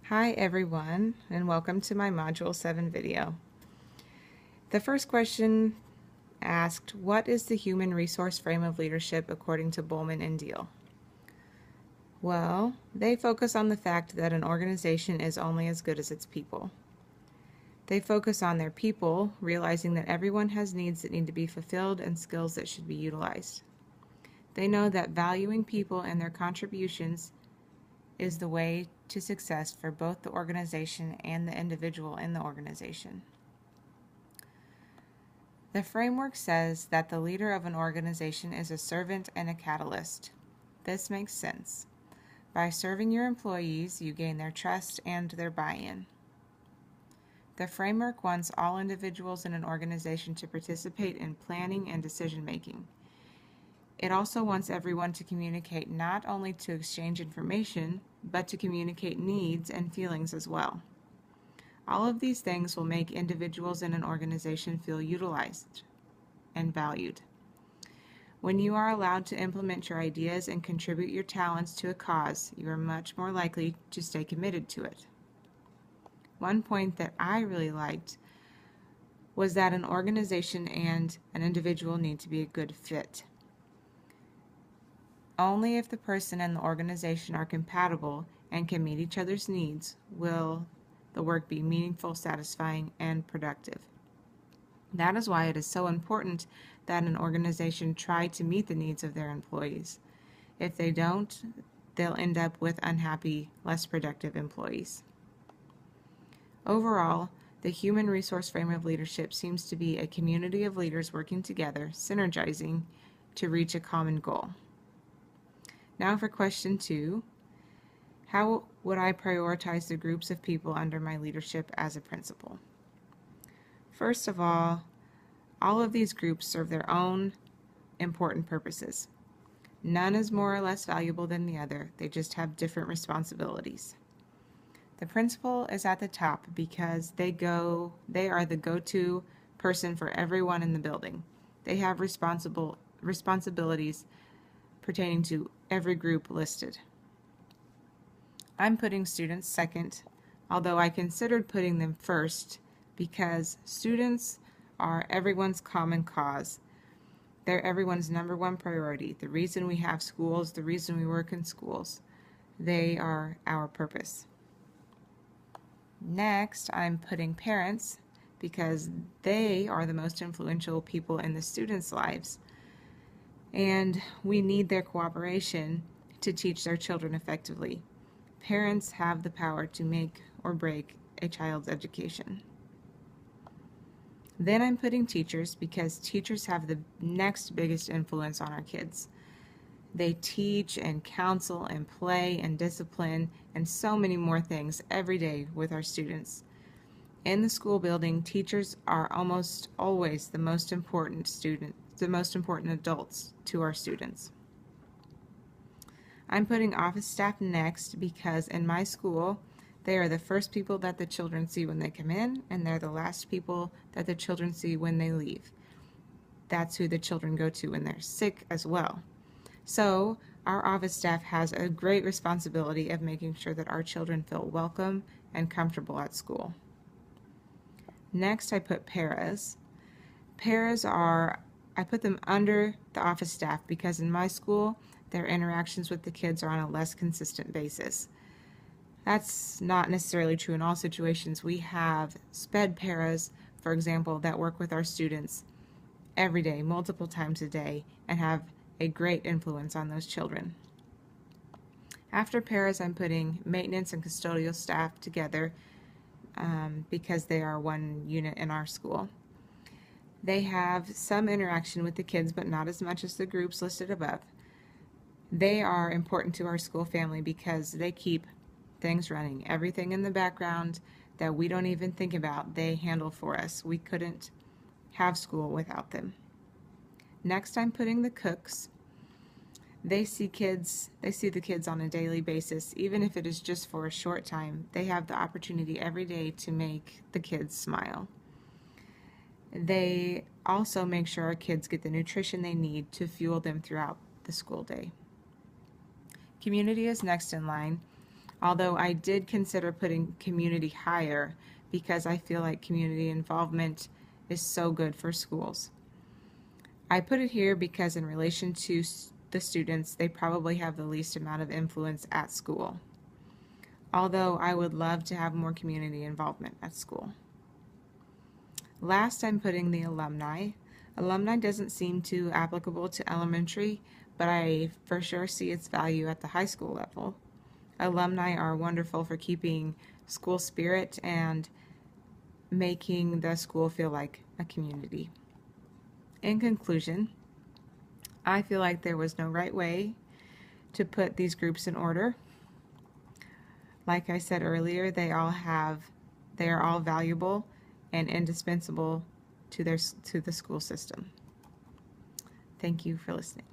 Hi everyone, and welcome to my Module 7 video. The first question asked, what is the human resource frame of leadership according to Bowman and Deal? Well, they focus on the fact that an organization is only as good as its people. They focus on their people, realizing that everyone has needs that need to be fulfilled and skills that should be utilized. They know that valuing people and their contributions is the way to success for both the organization and the individual in the organization. The framework says that the leader of an organization is a servant and a catalyst. This makes sense. By serving your employees, you gain their trust and their buy-in. The framework wants all individuals in an organization to participate in planning and decision-making. It also wants everyone to communicate, not only to exchange information, but to communicate needs and feelings as well. All of these things will make individuals in an organization feel utilized and valued. When you are allowed to implement your ideas and contribute your talents to a cause, you are much more likely to stay committed to it. One point that I really liked was that an organization and an individual need to be a good fit. Only if the person and the organization are compatible and can meet each other's needs will the work be meaningful, satisfying, and productive. That is why it is so important that an organization try to meet the needs of their employees. If they don't, they'll end up with unhappy, less productive employees. Overall, the human resource frame of leadership seems to be a community of leaders working together, synergizing to reach a common goal. Now for question 2, how would I prioritize the groups of people under my leadership as a principal? First of all of these groups serve their own important purposes. None is more or less valuable than the other, they just have different responsibilities. The principal is at the top because they are the go-to person for everyone in the building. They have responsibilities pertaining to every group listed. I'm putting students second, although I considered putting them first because students are everyone's common cause. They're everyone's number one priority. The reason we have schools, the reason we work in schools. They are our purpose. Next, I'm putting parents because they are the most influential people in the students' lives. And we need their cooperation to teach their children effectively. Parents have the power to make or break a child's education. Then I'm putting teachers because teachers have the next biggest influence on our kids. They teach and counsel and play and discipline and so many more things every day with our students. In the school building, teachers are almost always the most important adults to our students. I'm putting office staff next because in my school, they are the first people that the children see when they come in, and they're the last people that the children see when they leave. That's who the children go to when they're sick as well. So our office staff has a great responsibility of making sure that our children feel welcome and comfortable at school. Next, I put paras. I put them under the office staff because in my school, their interactions with the kids are on a less consistent basis. That's not necessarily true in all situations. We have sped paras, for example, that work with our students every day, multiple times a day, and have a great influence on those children. After paras, I'm putting maintenance and custodial staff together because they are one unit in our school. They have some interaction with the kids, but not as much as the groups listed above. They are important to our school family because they keep things running. Everything in the background that we don't even think about, they handle for us. We couldn't have school without them. Next, I'm putting the cooks. They see the kids on a daily basis, even if it is just for a short time. They have the opportunity every day to make the kids smile. They also make sure our kids get the nutrition they need to fuel them throughout the school day. Community is next in line. although I did consider putting community higher because I feel like community involvement is so good for schools. I put it here because in relation to the students, they probably have the least amount of influence at school, although I would love to have more community involvement at school. Last, I'm putting the alumni. Alumni doesn't seem too applicable to elementary, but I for sure see its value at the high school level. Alumni are wonderful for keeping school spirit and making the school feel like a community. In conclusion, I feel like there was no right way to put these groups in order. Like I said earlier, they are all valuable and indispensable to the school system. Thank you for listening.